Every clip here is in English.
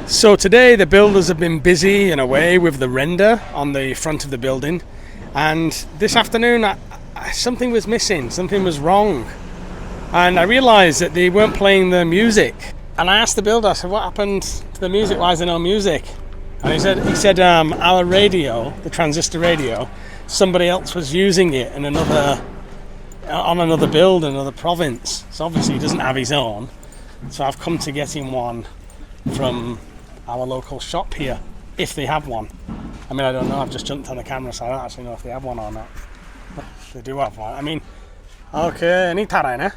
So today the builders have been busy and away with the render on the front of the building, and this afternoon something was missing, something was wrong, and I realised that they weren't playing the music. And I asked the builder, I said, what happened to the music, why is there no music? And he said our radio, the transistor radio, somebody else was using it in on another build, another province, so obviously he doesn't have his own. So I've come to get him one from our local shop here, if they have one. I mean, I don't know, I've just jumped on the camera, so I don't actually know if they have one or not. But they do have one. I mean, okay, อันนี้เท่าไหร่นะ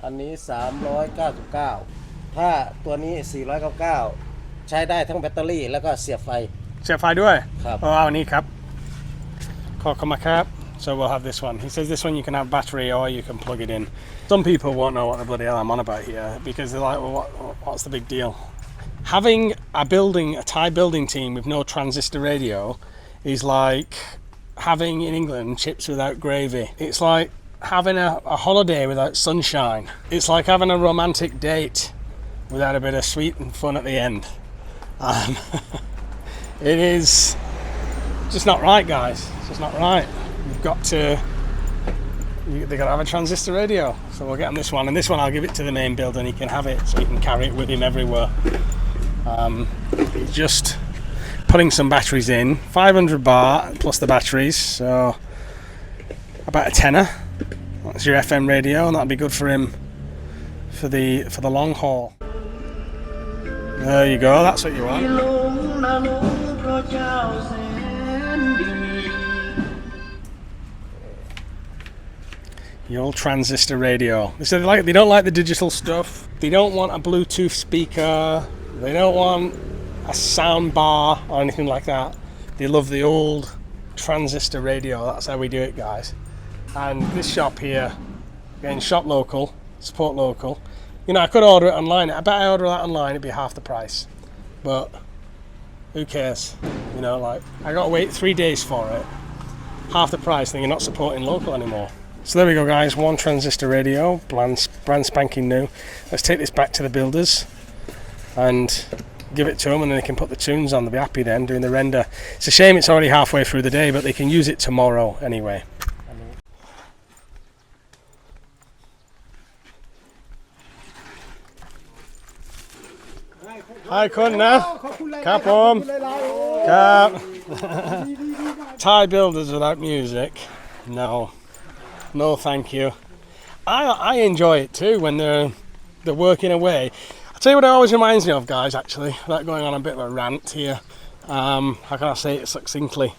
อันนี้399ถ้าตัวนี้499ใช้ได้ทั้งแบตเตอรี่แล้วก็เสียบไฟ เสียบไฟด้วย ครับ เอาอันนี้ครับขอบคุณมากครับ So we'll have this one. He says this one you can have battery or you can plug it in. Some people won't know what the bloody hell I'm on about here because they're like, well, what's the big deal? Having a Thai building team with no transistor radio is like having in England chips without gravy. It's like having a holiday without sunshine. It's like having a romantic date without a bit of sweet and fun at the end. It is just not right, guys. It's just not right. They've got to have a transistor radio, so we'll get him this one, and this one I'll give it to the main builder and he can have it, so he can carry it with him everywhere. He's just putting some batteries in, 500 baht plus the batteries, so about a tenner. That's your FM radio, and that'll be good for him for the long haul. There you go, that's what you want. The old transistor radio. They said they don't like the digital stuff. They don't want a Bluetooth speaker. They don't want a sound bar or anything like that. They love the old transistor radio. That's how we do it, guys. And this shop here, again, shop local, support local. You know, I could order it online. I bet I order that online, it'd be half the price. But who cares? You know, like, I gotta wait 3 days for it. Half the price, then you're not supporting local anymore. So there we go, guys, one transistor radio, brand spanking new. Let's take this back to the builders and give it to them, and then they can put the tunes on. They'll be happy then doing the render. It's a shame it's already halfway through the day, but they can use it tomorrow anyway. Hi, kun na. Kap om. Kap. Thai builders without music? No, thank you. I enjoy it too when they're working away. I'll tell you what it always reminds me of, guys, actually, without going on a bit of a rant here. How can I say it succinctly?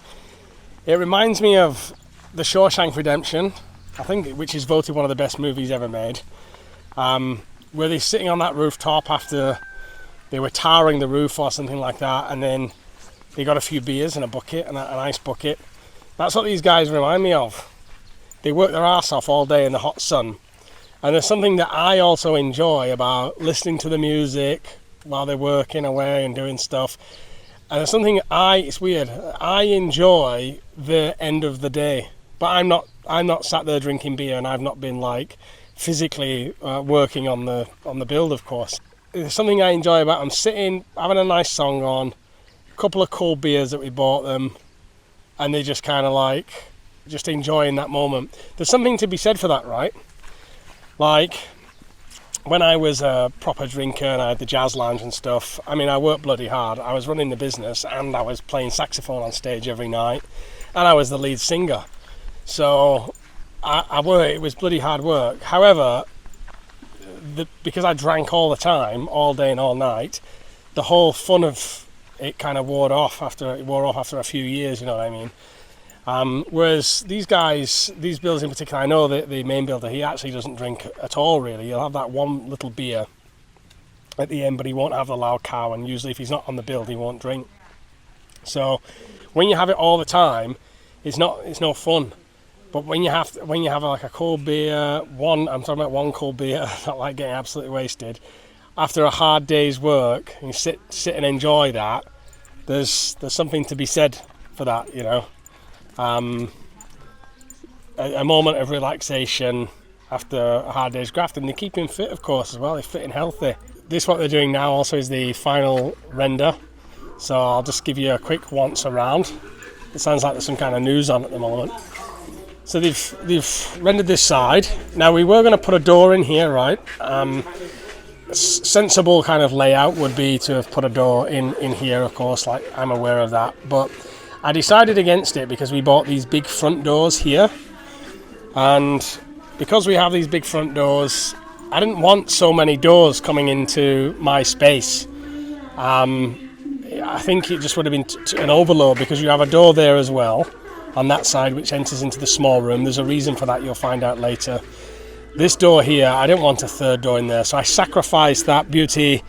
It reminds me of the Shawshank Redemption, I think, which is voted one of the best movies ever made, where they're sitting on that rooftop after they were tarring the roof or something like that, and then they got a few beers in a bucket, an ice bucket. That's what these guys remind me of. They work their arse off all day in the hot sun. And there's something that I also enjoy about listening to the music while they're working away and doing stuff. And there's something it's weird, I enjoy the end of the day. But I'm not sat there drinking beer, and I've not been like physically working on the build, of course. There's something I enjoy about them sitting, having a nice song on, a couple of cold beers that we bought them, and they just kind of like just enjoying that moment. There's something to be said for that, right? Like when I was a proper drinker and I had the jazz lounge and stuff, I mean, I worked bloody hard. I was running the business and I was playing saxophone on stage every night, and I was the lead singer. So it was bloody hard work. However, because I drank all the time, all day and all night, the whole fun of it kind of wore off after a few years, you know what I mean? Whereas these guys, these builders in particular, I know that the main builder, he actually doesn't drink at all, really. He'll have that one little beer at the end, but he won't have the loud cow, and usually if he's not on the build, he won't drink. So when you have it all the time, it's no fun. But when you have like a cold beer, I'm talking about one cold beer, not like getting absolutely wasted, after a hard day's work, and you sit and enjoy that, there's something to be said for that, you know. A moment of relaxation after a hard day's graft, and they keep him fit, of course, as well. They're fit and healthy. this what they're doing now also is the final render. So I'll just give you a quick once around. It sounds like there's some kind of news on at the moment. So they've rendered this side. Now we were going to put a door in here, right? Sensible kind of layout would be to have put a door in here, of course, like I'm aware of that. But I decided against it because we bought these big front doors here. And because we have these big front doors, I didn't want so many doors coming into my space. I think it just would have been an overload because you have a door there as well on that side which enters into the small room. There's a reason for that, you'll find out later. This door here, I didn't want a third door in there, so I sacrificed that beauty,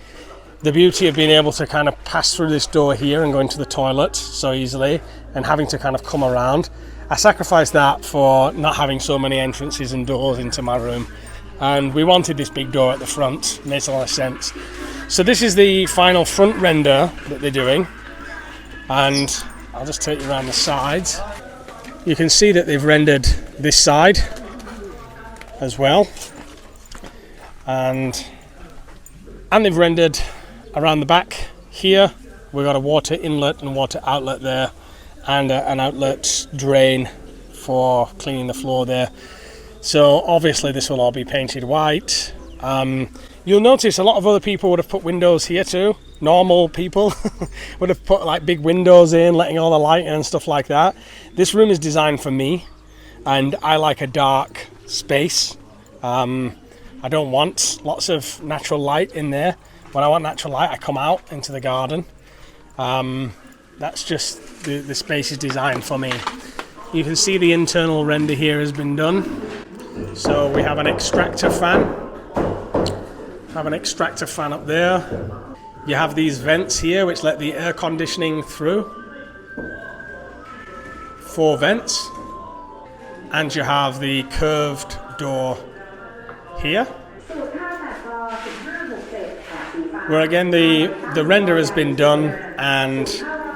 the beauty of being able to kind of pass through this door here and go into the toilet so easily and having to kind of come around. I sacrificed that for not having so many entrances and doors into my room. And we wanted this big door at the front. It makes a lot of sense. So this is the final front render that they're doing. And I'll just take you around the sides. You can see that they've rendered this side as well. And they've rendered around the back here. We've got a water inlet and water outlet there. And an outlet drain for cleaning the floor there. So obviously this will all be painted white. You'll notice a lot of other people would have put windows here too. Normal people would have put like big windows in, letting all the light in and stuff like that. This room is designed for me, and I like a dark space. I don't want lots of natural light in there. When I want natural light, I come out into the garden. That's just the space is designed for me. You can see the internal render here has been done. So we have an extractor fan. Have an extractor fan up there. You have these vents here which let the air conditioning through. 4 vents. And you have the curved door here. Where again the render has been done, and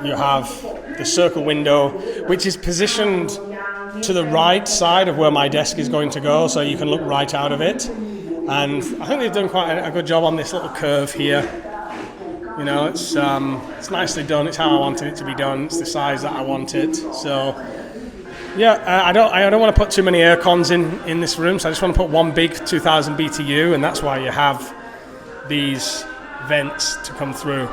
you have the circle window which is positioned to the right side of where my desk is going to go, so you can look right out of it. And I think they've done quite a good job on this little curve here. You know, it's nicely done. It's how I wanted it to be done. It's the size that I want it. So yeah, I don't want to put too many air cons in this room, so I just want to put one big 2000 BTU, and that's why you have these vents to come through.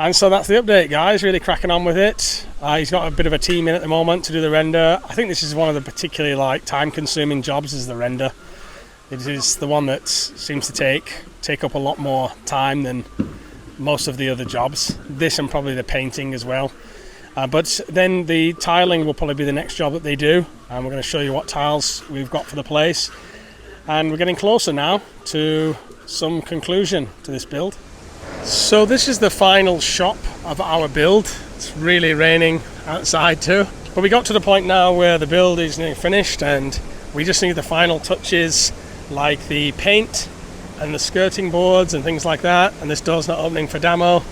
And so that's the update, guys. Really cracking on with it. He's got a bit of a team in at the moment to do the render. I think this is one of the particularly time-consuming jobs, is the render. It is the one that seems to take up a lot more time than most of the other jobs. This and probably the painting as well. But then the tiling will probably be the next job that they do. And we're going to show you what tiles we've got for the place. And we're getting closer now to some conclusion to this build. So this is the final shot of our build. It's really raining outside too. But we got to the point now where the build is nearly finished and we just need the final touches, like the paint and the skirting boards and things like that. And this door's not opening for demo.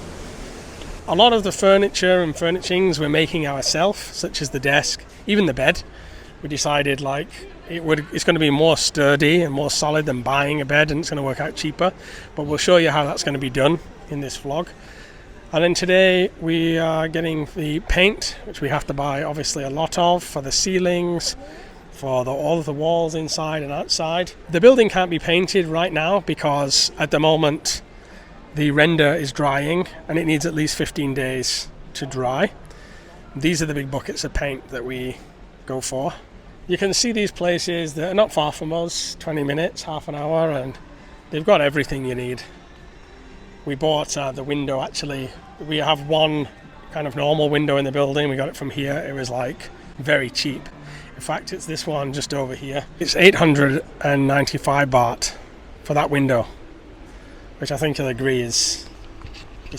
A lot of the furniture and furnishings we're making ourselves, such as the desk, even the bed. We decided it's going to be more sturdy and more solid than buying a bed, and it's going to work out cheaper. But we'll show you how that's going to be done in this vlog. And then today we are getting the paint, which we have to buy obviously a lot of, for the ceilings, for all of the walls inside and outside. The building can't be painted right now because at the moment the render is drying and it needs at least 15 days to dry. These are the big buckets of paint that we go for. You can see these places that are not far from us, 20 minutes, half an hour, and they've got everything you need. We bought the window actually. We have one kind of normal window in the building. We got it from here. It was very cheap. In fact, it's this one just over here. It's 895 baht for that window, which I think you'll agree is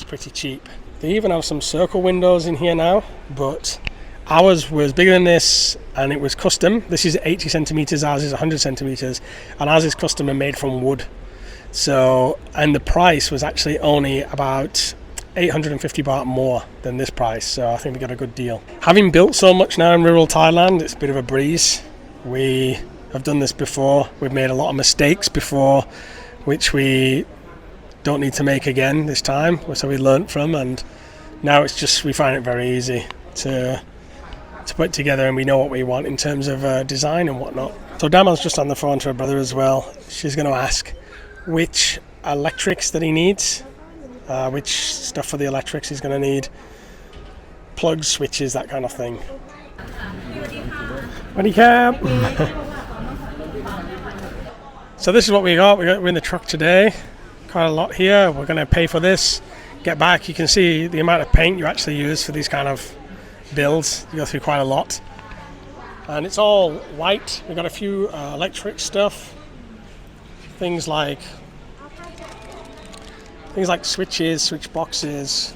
pretty cheap. They even have some circle windows in here now, but ours was bigger than this and it was custom. This is 80 centimeters, ours is 100 centimeters, and ours is custom and made from wood. So, and the price was actually only about 850 baht more than this price, so I think we got a good deal. Having built so much now in rural Thailand, it's a bit of a breeze. We have done this before. We've made a lot of mistakes before, which we don't need to make again this time, so we learnt from, and now it's just, we find it very easy to put together, and we know what we want in terms of design and whatnot. So Damon's just on the phone to her brother as well. She's going to ask which electrics that he needs, which stuff for the electrics he's going to need, plugs, switches, that kind of thing. Ready, cab? So this is what we got. We're in the truck today. Quite a lot here. We're going to pay for this. Get back. You can see the amount of paint you actually use for these kind of builds. You go through quite a lot. And it's all white. We've got a few electric stuff. Things like switches, switch boxes.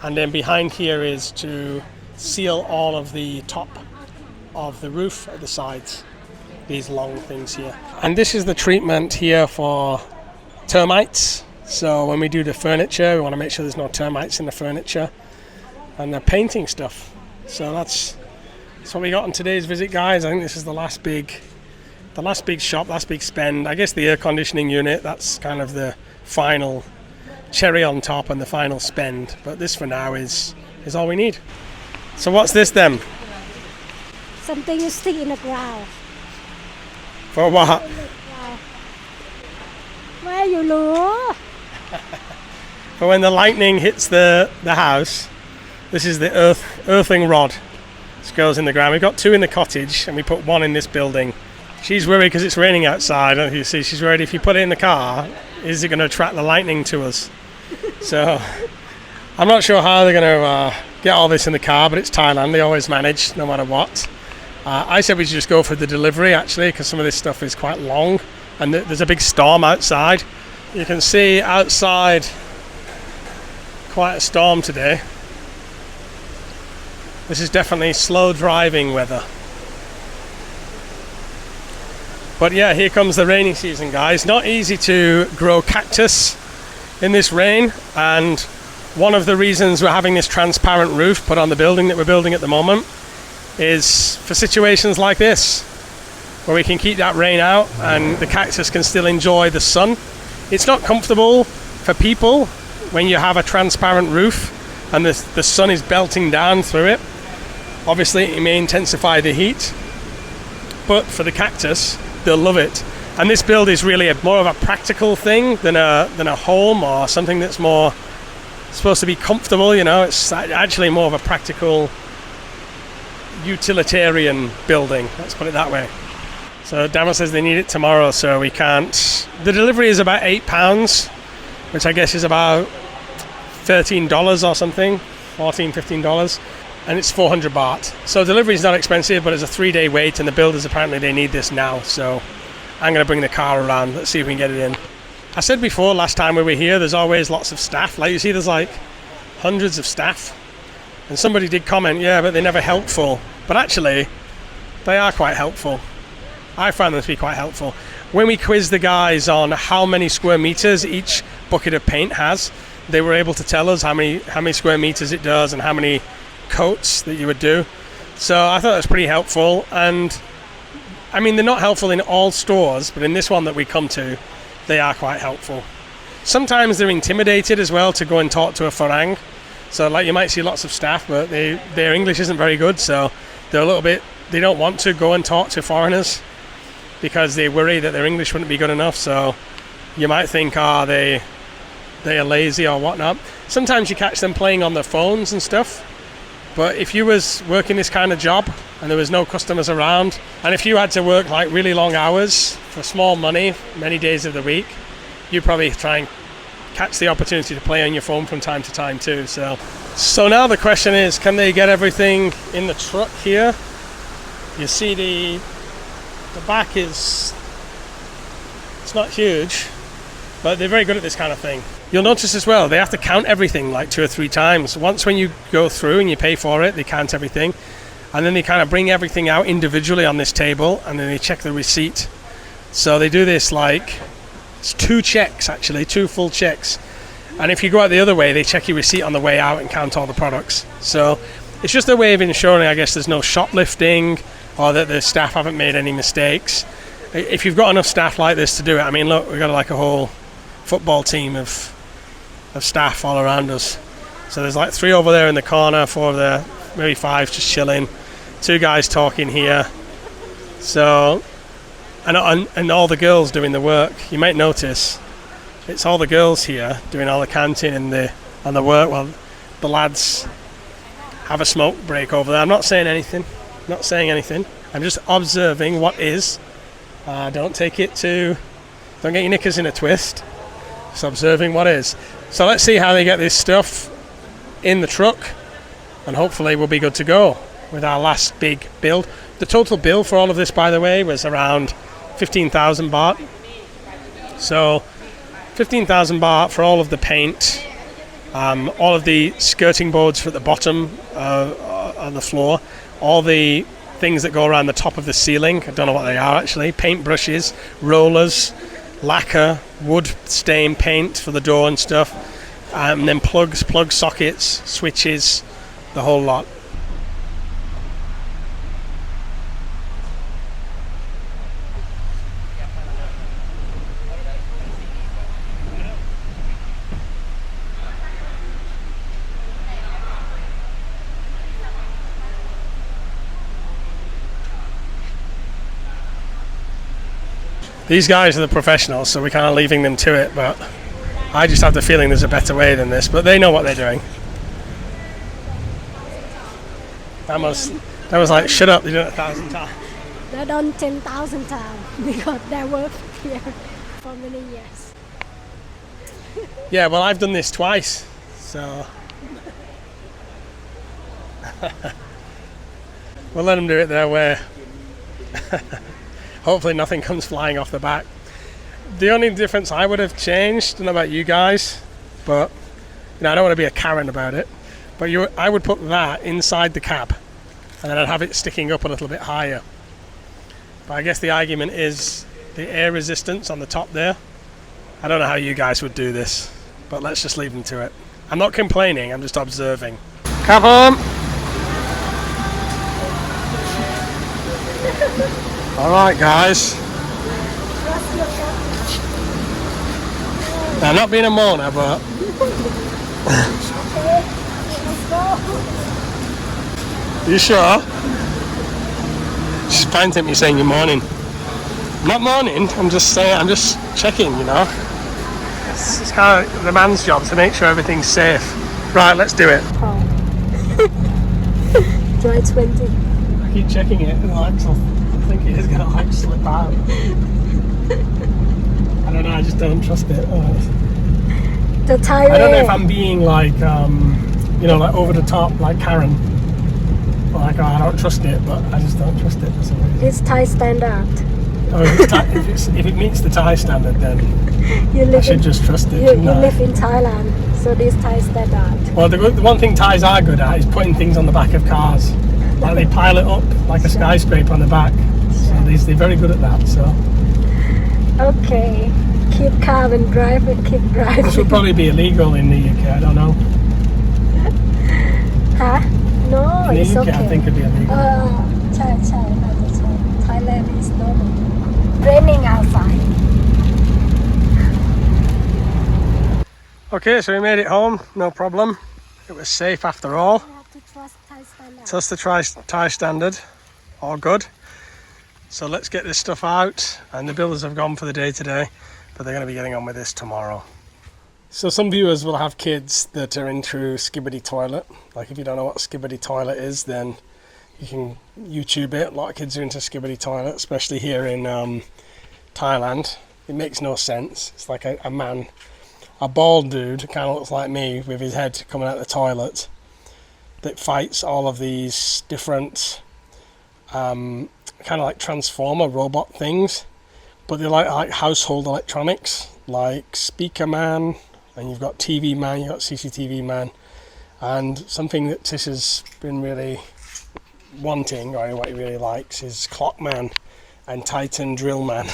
And then behind here is to seal all of the top of the roof at the sides. These long things here. And this is the treatment here for termites. So when we do the furniture, we want to make sure there's no termites in the furniture. And the painting stuff. So that's what we got on today's visit, guys. I think this is the last big shop, last big spend. I guess the air conditioning unit, that's kind of the final cherry on top and the final spend. But this for now is all we need. So what's this then? Something you stick in the ground. For what? Where you look? For when the lightning hits the house, this is the earthing rod. This goes in the ground. We've got 2 in the cottage and we put 1 in this building. She's worried because it's raining outside. I don't know if you see, she's worried if you put it in the car, is it going to attract the lightning to us? So I'm not sure how they're going to get all this in the car, but it's Thailand. They always manage no matter what. I said we should just go for the delivery actually, because some of this stuff is quite long and there's a big storm outside. You can see outside quite a storm today. This is definitely slow driving weather. But yeah, here comes the rainy season, guys. Not easy to grow cactus in this rain, and one of the reasons we're having this transparent roof put on the building that we're building at the moment is for situations like this, where we can keep that rain out and the cactus can still enjoy the sun. It's not comfortable for people when you have a transparent roof and the sun is belting down through it. Obviously it may intensify the heat, but for the cactus, they'll love it. And this build is really more of a practical thing than a home or something that's more supposed to be comfortable, you know. It's actually more of a practical utilitarian building, let's put it that way. So Dama says they need it tomorrow, so we can't. The delivery is about £8, which I guess is about $13 or something, $14-15, and it's 400 baht. So delivery is not expensive, but it's a 3-day wait, and the builders apparently they need this now. So I'm going to bring the car around. Let's see if we can get it in. I said before, last time we were here, there's always lots of staff. Like you see, there's like hundreds of staff. And somebody did comment, yeah, but they're never helpful. But actually, they are quite helpful. I found them to be quite helpful. When we quizzed the guys on how many square meters each bucket of paint has, they were able to tell us how many square meters it does and how many coats that you would do. So I thought that was pretty helpful. And I mean, they're not helpful in all stores, but in this one that we come to, they are quite helpful. Sometimes they're intimidated as well to go and talk to a Farang. So like you might see lots of staff, but their English isn't very good, so they're a little bit, they don't want to go and talk to foreigners because they worry that their English wouldn't be good enough. So you might think, they are lazy or whatnot. Sometimes you catch them playing on their phones and stuff. But if you was working this kind of job and there was no customers around, and if you had to work like really long hours for small money, many days of the week, you'd probably try and catch the opportunity to play on your phone from time to time too. So now the question is, can they get everything in the truck here? You see the back is, it's not huge, but they're very good at this kind of thing. You'll notice as well, they have to count everything like 2 or 3 times. Once when you go through and you pay for it, they count everything. And then they kind of bring everything out individually on this table, and then they check the receipt. So they do this like, it's 2 checks actually, 2 full checks. And if you go out the other way, they check your receipt on the way out and count all the products. So it's just a way of ensuring, I guess, there's no shoplifting or that the staff haven't made any mistakes. If you've got enough staff like this to do it, I mean, look, we've got like a whole football team of staff all around us. So there's like 3 over there in the corner, 4 over there, maybe 5 just chilling, 2 guys talking here. So, and all the girls doing the work. You might notice it's all the girls here doing all the counting and the work, while the lads have a smoke break over there. I'm not saying anything. I'm just observing what is. Don't get your knickers in a twist. Just observing what is. So let's see how they get this stuff in the truck, and hopefully we'll be good to go with our last big build. The total bill for all of this, by the way, was around 15,000 baht. So 15,000 baht for all of the paint, all of the skirting boards for the bottom of the floor, all the things that go around the top of the ceiling. I don't know what they are actually. Paint brushes, rollers, lacquer, wood stain paint for the door and stuff, and then plug sockets, switches, the whole lot. These guys are the professionals, so we're kind of leaving them to it, but I just have the feeling there's a better way than this, but they know what they're doing. That was like, shut up, they did it 1,000 times. They've done 10,000 times because they work here for many years. Yeah, well, I've done this twice, so we'll let them do it their way. Hopefully nothing comes flying off the back. The only difference I would have changed, I don't know about you guys, but I don't want to be a Karen about it, but I would put that inside the cab, and then I'd have it sticking up a little bit higher. But I guess the argument is the air resistance on the top there. I don't know how you guys would do this, but let's just leave them to it. I'm not complaining, I'm just observing. Come home! Alright guys. Now, I'm not being a moaner, but you sure? She's pointing at me saying you're moaning. I'm not moaning, I'm just checking, It's kind of the man's job to make sure everything's safe. Right, let's do it. Try 20. I keep checking it and I think it is going to slip out. I don't know, I just don't trust it. The Thai I don't know if I'm being like, like over the top, like Karen. Or like, I don't trust it, but I just don't trust it for some reason. It's Thai standard. Oh, if it meets the Thai standard, then I should just trust it. You live in Thailand, so this Thai standard. Well, the one thing Thais are good at is putting things on the back of cars. Like they pile it up like a skyscraper on the back. So they're very good at that. So. Okay, keep calm and drive and keep driving. This would probably be illegal in the UK. I don't know. Huh? No, in the it's UK, okay. I think it'd be illegal. Thailand is normal. Raining outside. Okay, so we made it home. No problem. It was safe after all. You have to trust Thai standard. Trust the Thai standard. All good. So let's get this stuff out, and the builders have gone for the day today, but they're going to be getting on with this tomorrow. So some viewers will have kids that are into Skibidi toilet. Like if you don't know what Skibidi toilet is, then you can YouTube it. A lot of kids are into Skibidi toilet, especially here in Thailand. It makes no sense. It's like a man, a bald dude, kind of looks like me with his head coming out of the toilet, that fights all of these different kind of like transformer robot things, but they're like household electronics, like speaker man, and you've got TV man, you've got CCTV man, and something that Tish has been really wanting, or what he really likes, is clock man and Titan drill man.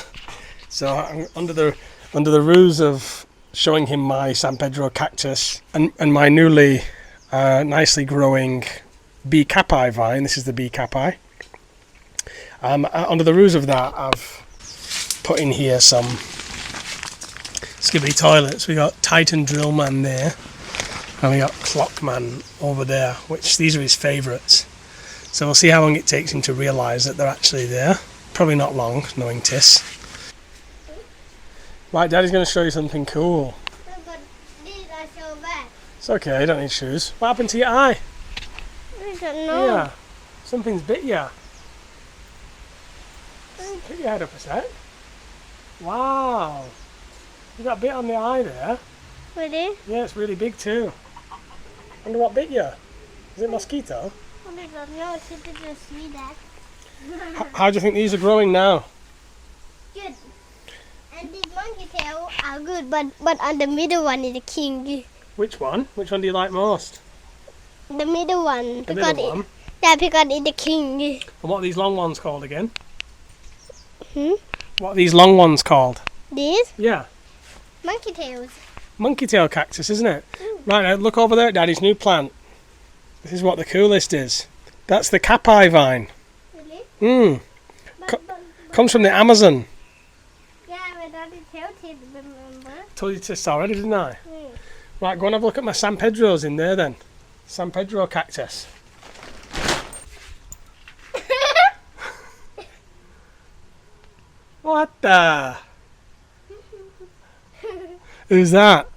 So I'm under the ruse of showing him my San Pedro cactus and my newly nicely growing B. capi vine. This is the B. capi. Under the ruse of that, I've put in here some Skibidi toilets. We got Titan Drill Man there, and we got Clock Man over there, which these are his favourites. So we'll see how long it takes him to realise that they're actually there. Probably not long, knowing Tis. Right, Daddy's going to show you something cool. It's okay, you don't need shoes. What happened to your eye? I don't know. Yeah, something's bit you. Put your head up a sec. Wow, you got a bit on the eye there. Really? Yeah, it's really big too. Wonder what bit you? Is it mosquito? I don't know. She didn't see that. How do you think these are growing now? Good. And these monkey tail are good, but on the middle one is the king. Which one? Which one do you like most? The middle one. The middle one? Yeah, because it's the king. And what are these long ones called again? Hmm? What are these long ones called? These? Yeah. Monkey tails. Monkey tail cactus, isn't it? Right, now look over there at Daddy's new plant. This is what the coolest is. That's the capi vine. Really? Comes from the Amazon. Yeah, but Daddy told him, remember? Told you this already, didn't I? Mm. Right, go and have a look at my San Pedro's in there then. San Pedro cactus. What the? Who's that?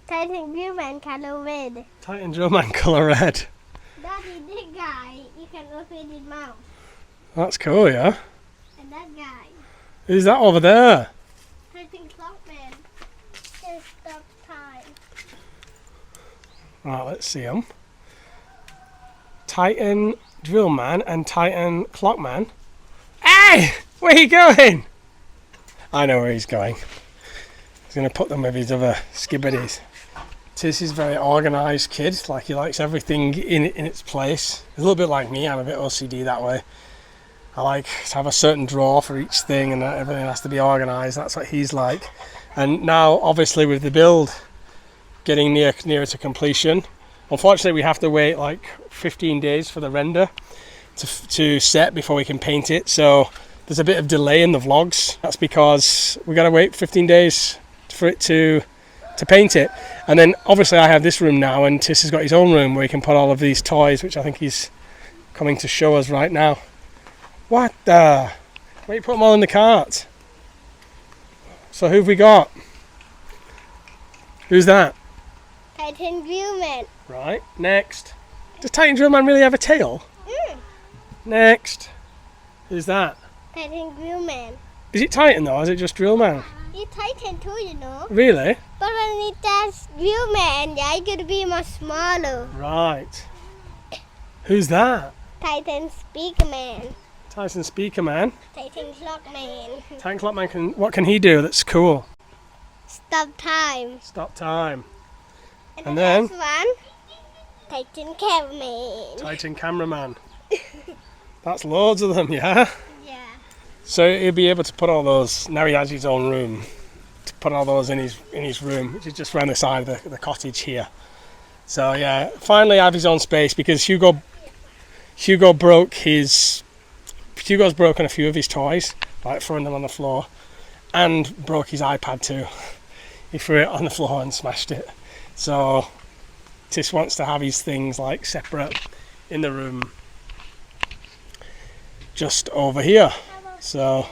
Titan Human color red. Titan Drillman colour red. Daddy, this guy, you can open his mouth. That's cool, yeah? And that guy, Who's that over there? Titan Clockman, can stop time. Right, let's see them. Titan Drillman and Titan Clockman. Hey! Where are you going? I know where he's going. He's going to put them with his other Skibidis. Tis is a very organised kid, like he likes everything in its place. He's a little bit like me, I'm a bit OCD that way. I like to have a certain drawer for each thing and everything has to be organised, that's what he's like. And now, obviously, with the build getting nearer to completion, unfortunately we have to wait like 15 days for the render to set before we can paint it, so there's a bit of delay in the vlogs. That's because we got to wait 15 days for it to paint it. And then obviously I have this room now, and Tis has got his own room where he can put all of these toys, which I think he's coming to show us right now. What the? Why you put them all in the cart? So who've we got? Who's that? Titan Human. Right, next. Does Titan Drillman really have a tail? Mm. Next. Who's that? Titan Human. Is it Titan though, or is it just Drillman? It's Titan too, you know. Really? But when it does Human, yeah, it's gonna be much smaller. Right. Who's that? Titan Speakerman. Titan Speaker Man. Titan Clockman. Titan Clockman what can he do that's cool? Stop time. Stop time. And And the then? next one, Titan Cameraman. Titan Cameraman. That's loads of them, yeah? Yeah. So he'll be able to put all those, now he has his own room, to put all those in his room, which is just around the side of the cottage here. So yeah, finally have his own space, because Hugo's broken a few of his toys, like throwing them on the floor, and broke his iPad too. He threw it on the floor and smashed it. So Tis wants to have his things like separate in the room just over here. So